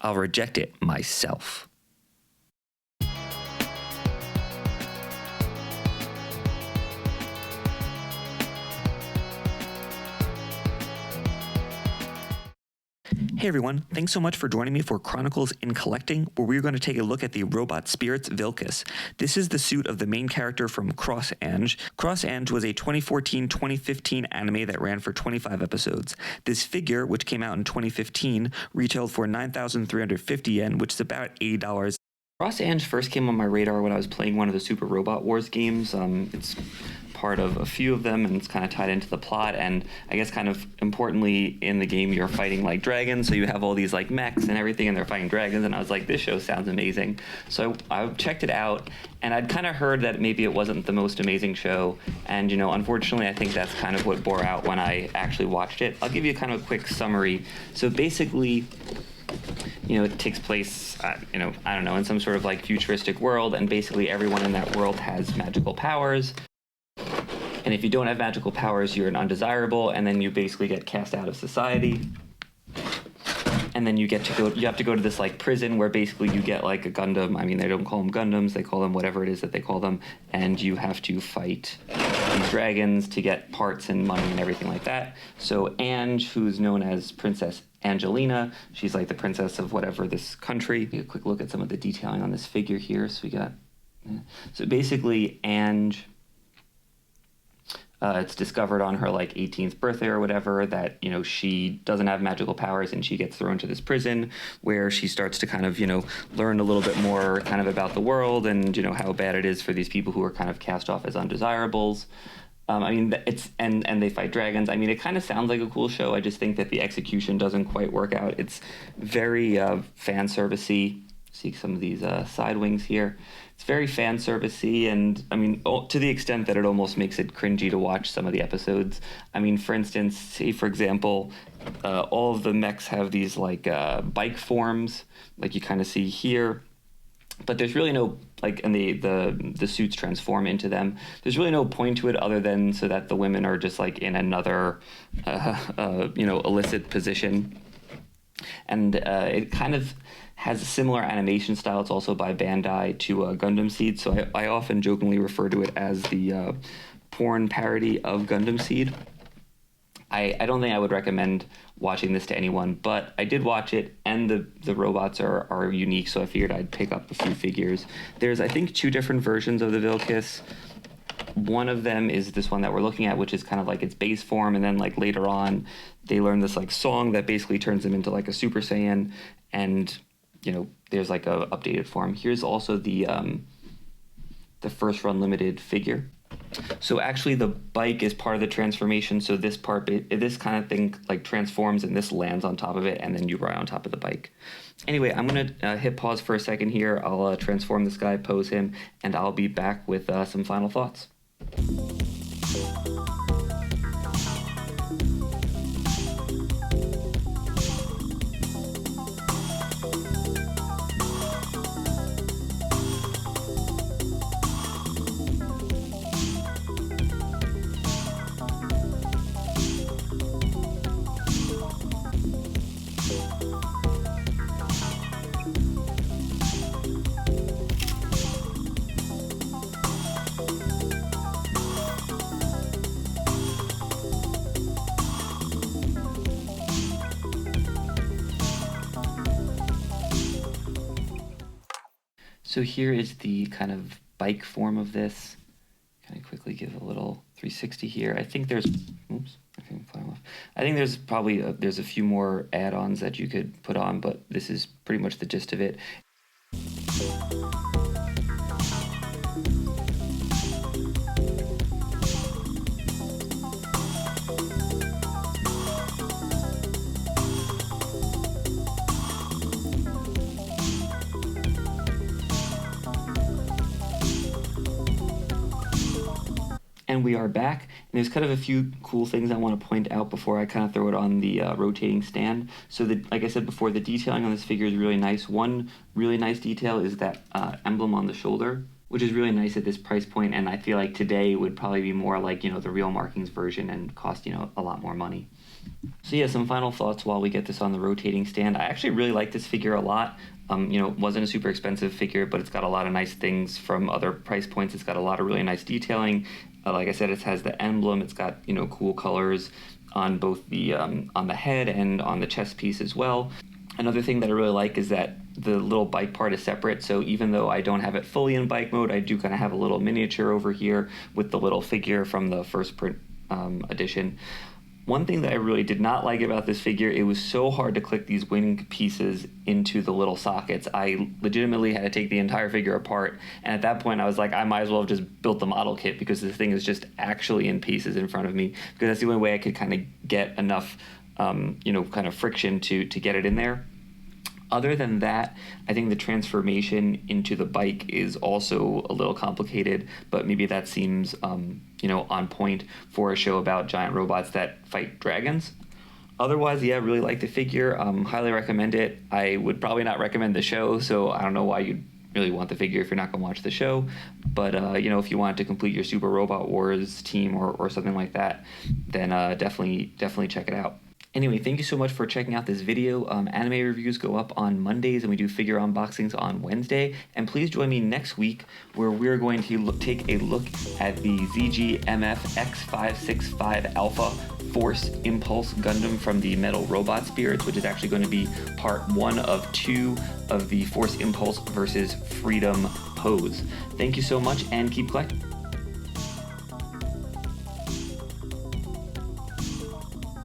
I'll reject it myself. Hey everyone, thanks so much for joining me for Chronicles in Collecting, where we're going to take a look at the robot spirits Villkiss. This is the suit of the main character from Ange. Ange was a 2014-2015 anime that ran for 25 episodes. This figure, which came out in 2015, retailed for 9,350 yen, which is about $80. Ange first came on my radar when I was playing one of the Super Robot Wars games. It's part of a few of them, and it's kind of tied into the plot, and I guess kind of importantly in the game you're fighting like dragons, so you have all these like mechs and everything, and they're fighting dragons, and I was like, this show sounds amazing. So I checked it out, and I'd kind of heard that maybe it wasn't the most amazing show, and unfortunately I think that's kind of what bore out when I actually watched it. I'll give you kind of a quick summary. So basically, it takes place, I don't know, in some sort of like futuristic world, and basically everyone in that world has magical powers. And if you don't have magical powers, you're an undesirable, and then you basically get cast out of society. And then you have to go to this like prison where basically you get like a Gundam. I mean, they don't call them Gundams, they call them whatever it is that they call them. And you have to fight these dragons to get parts and money and everything like that. So Ange, who's known as Princess Angelina, she's like the princess of whatever this country. Take a quick look at some of the detailing on this figure here. So basically Ange, it's discovered on her like 18th birthday or whatever that she doesn't have magical powers, and she gets thrown to this prison where she starts to kind of learn a little bit more kind of about the world and how bad it is for these people who are kind of cast off as undesirables. And they fight dragons. I mean, it kind of sounds like a cool show. I just think that the execution doesn't quite work out. It's very fan servicey. See some of these side wings here. It's very fan servicey, and I mean, to the extent that it almost makes it cringy to watch some of the episodes. I mean, for instance, say for example, all of the mechs have these like bike forms, like you kind of see here. But there's really no, like, and the suits transform into them. There's really no point to it other than so that the women are just like in another, illicit position. And it kind of has a similar animation style. It's also by Bandai to Gundam Seed. So I often jokingly refer to it as the porn parody of Gundam Seed. I don't think I would recommend watching this to anyone, but I did watch it, and the robots are unique, so I figured I'd pick up a few figures. There's, I think, 2 different versions of the Villkiss. One of them is this one that we're looking at, which is kind of like its base form, and then like later on, they learn this like song that basically turns them into like a Super Saiyan, and there's like a updated form. Here's also the first run limited figure. So actually the bike is part of the transformation. So this kind of thing like transforms, and this lands on top of it, and then you ride on top of the bike. Anyway, I'm going to hit pause for a second here. I'll transform this guy, pose him, and I'll be back with some final thoughts. So here is the kind of bike form of this. Kind of quickly give a little 360 here. I think there's, probably there's a few more add-ons that you could put on, but this is pretty much the gist of it. And we are back, and there's kind of a few cool things I want to point out before I kind of throw it on the rotating stand. So like I said before, the detailing on this figure is really nice. One really nice detail is that emblem on the shoulder, which is really nice at this price point, and I feel like today would probably be more like, the real markings version and cost, a lot more money. So yeah, some final thoughts while we get this on the rotating stand. I actually really like this figure a lot. It wasn't a super expensive figure, but it's got a lot of nice things from other price points. It's got a lot of really nice detailing. Like I said, it has the emblem. It's got cool colors on both the on the head and on the chest piece as well. Another thing that I really like is that the little bike part is separate. So even though I don't have it fully in bike mode, I do kind of have a little miniature over here with the little figure from the first print edition. One thing that I really did not like about this figure, it was so hard to click these wing pieces into the little sockets. I legitimately had to take the entire figure apart, and at that point I was like, I might as well have just built the model kit, because this thing is just actually in pieces in front of me, because that's the only way I could kind of get enough kind of friction to get it in there. Other than that, I think the transformation into the bike is also a little complicated, but maybe that seems, on point for a show about giant robots that fight dragons. Otherwise, yeah, really like the figure. Highly recommend it. I would probably not recommend the show, so I don't know why you'd really want the figure if you're not going to watch the show. But, if you want to complete your Super Robot Wars team or something like that, then definitely check it out. Anyway, thank you so much for checking out this video. Anime reviews go up on Mondays, and we do figure unboxings on Wednesday. And please join me next week, where we're going to take a look at the ZGMF X565 Alpha Force Impulse Gundam from the Metal Robot Spirits, which is actually going to be part 1 of 2 of the Force Impulse versus Freedom pose. Thank you so much, and keep collecting.